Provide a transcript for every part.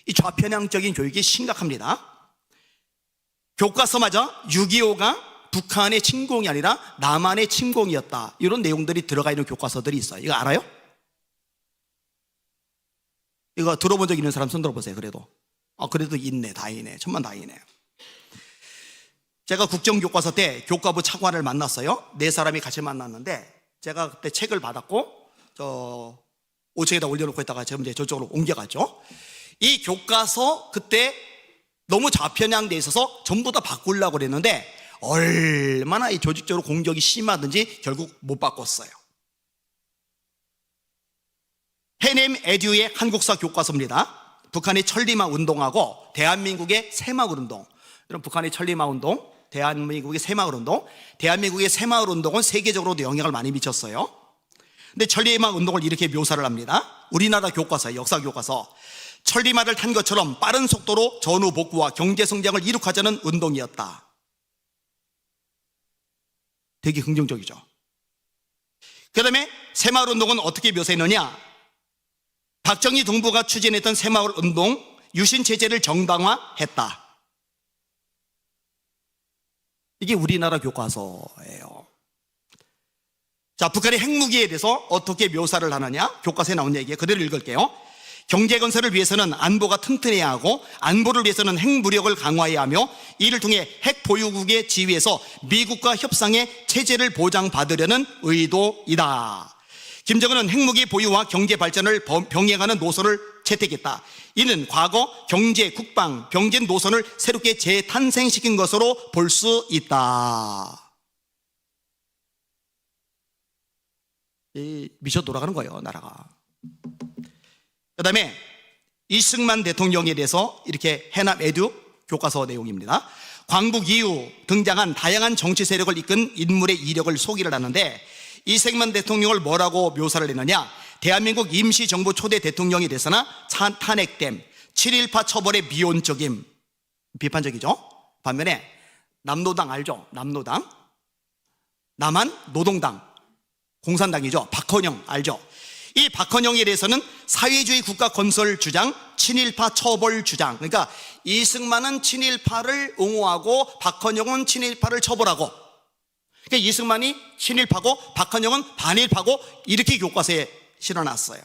이 좌편향적인 교육이 심각합니다. 교과서마저 6.25가 북한의 침공이 아니라 남한의 침공이었다, 이런 내용들이 들어가 있는 교과서들이 있어요. 이거 알아요? 이거 들어본 적 있는 사람 손 들어보세요. 그래도 있네, 다행이네, 천만다행이네. 제가 국정교과서 때 교과부 차관을 만났어요. 4사람이 같이 만났는데, 제가 그때 책을 받았고 저 5층에다 올려놓고 있다가 제가 이제 저쪽으로 옮겨갔죠. 이 교과서 그때 너무 좌편향돼 있어서 전부 다 바꾸려고 그랬는데 얼마나 이 조직적으로 공격이 심하든지 결국 못 바꿨어요. 해냄 에듀의 한국사 교과서입니다. 북한의 천리마 운동하고 대한민국의 새마을 운동. 여러분, 북한의 천리마 운동, 대한민국의 새마을 운동, 대한민국의 새마을 운동은 세계적으로도 영향을 많이 미쳤어요. 근데 천리마 운동을 이렇게 묘사를 합니다. 우리나라 교과서, 역사 교과서. 천리마를 탄 것처럼 빠른 속도로 전후 복구와 경제 성장을 이룩하자는 운동이었다. 되게 긍정적이죠. 그 다음에 새마을 운동은 어떻게 묘사했느냐? 박정희 동부가 추진했던 새마을 운동, 유신체제를 정당화했다. 이게 우리나라 교과서예요. 자, 북한의 핵무기에 대해서 어떻게 묘사를 하느냐? 교과서에 나온 얘기에 그대로 읽을게요. 경제 건설을 위해서는 안보가 튼튼해야 하고, 안보를 위해서는 핵무력을 강화해야 하며, 이를 통해 핵 보유국의 지위에서 미국과 협상의 체제를 보장받으려는 의도이다. 김정은은 핵무기 보유와 경제 발전을 병행하는 노선을 채택했다. 이는 과거 경제, 국방, 병진 노선을 새롭게 재탄생시킨 것으로 볼 수 있다. 미쳐 돌아가는 거예요, 나라가. 그 다음에 이승만 대통령에 대해서 이렇게 해남 에듀 교과서 내용입니다. 광복 이후 등장한 다양한 정치 세력을 이끈 인물의 이력을 소개를 하는데, 이승만 대통령을 뭐라고 묘사를 했느냐? 대한민국 임시정부 초대 대통령에 대해서나 탄핵됨, 7.18 처벌의 미온적임, 비판적이죠. 반면에 남노당 알죠? 남노당, 남한 노동당, 공산당이죠. 박헌영 알죠? 이 박헌영에 대해서는 사회주의 국가 건설 주장, 친일파 처벌 주장. 그러니까 이승만은 친일파를 옹호하고 박헌영은 친일파를 처벌하고, 그러니까 이승만이 친일파고 박헌영은 반일파고, 이렇게 교과서에 실어놨어요.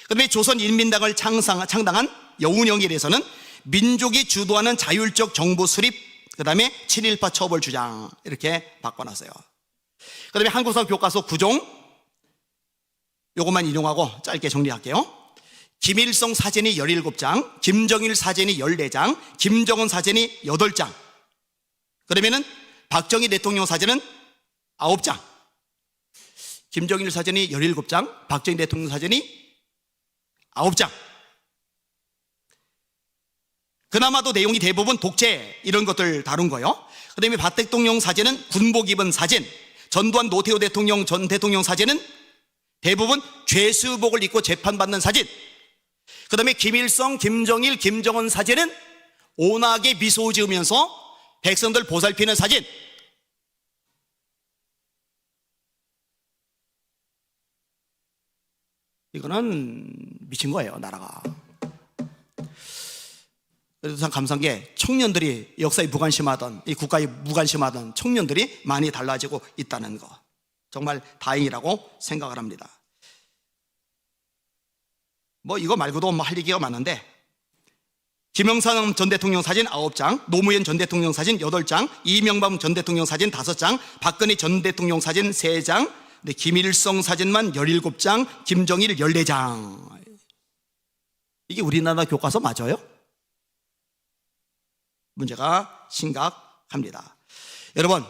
그다음에 조선인민당을 창당한 여운형에 대해서는 민족이 주도하는 자율적 정부 수립, 그 다음에 친일파 처벌 주장, 이렇게 바꿔놨어요. 그 다음에 한국사 교과서 구종, 요것만 인용하고 짧게 정리할게요. 김일성 사진이 17장, 김정일 사진이 14장, 김정은 사진이 8장. 그러면은 박정희 대통령 사진은 9장. 김정일 사진이 17장, 박정희 대통령 사진이 9장. 그나마도 내용이 대부분 독재 이런 것들 다룬 거예요. 그 다음에 박 대통령 사진은 군복 입은 사진, 전두환 노태우 대통령 전 대통령 사진은 대부분 죄수복을 입고 재판받는 사진. 그 다음에 김일성, 김정일, 김정은 사진은 온화하게 미소 지으면서 백성들 보살피는 사진. 이거는 미친 거예요, 나라가. 그래서 참 감사한 게 청년들이 역사에 무관심하던, 이 국가에 무관심하던 청년들이 많이 달라지고 있다는 거, 정말 다행이라고 생각을 합니다. 뭐 이거 말고도 뭐 할 얘기가 많은데, 김영삼 전 대통령 사진 9장, 노무현 전 대통령 사진 8장, 이명박 전 대통령 사진 5장, 박근혜 전 대통령 사진 3장, 근데 김일성 사진만 17장, 김정일 14장. 이게 우리나라 교과서 맞아요? 문제가 심각합니다. 여러분,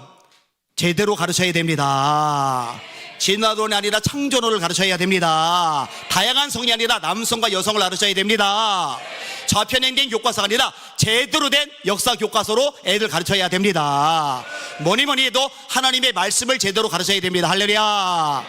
제대로 가르쳐야 됩니다. 진화론이 아니라 창조론을 가르쳐야 됩니다. 다양한 성이 아니라 남성과 여성을 가르쳐야 됩니다. 좌편향된 교과서가 아니라 제대로 된 역사 교과서로 애들 가르쳐야 됩니다. 뭐니 해도 하나님의 말씀을 제대로 가르쳐야 됩니다. 할렐루야.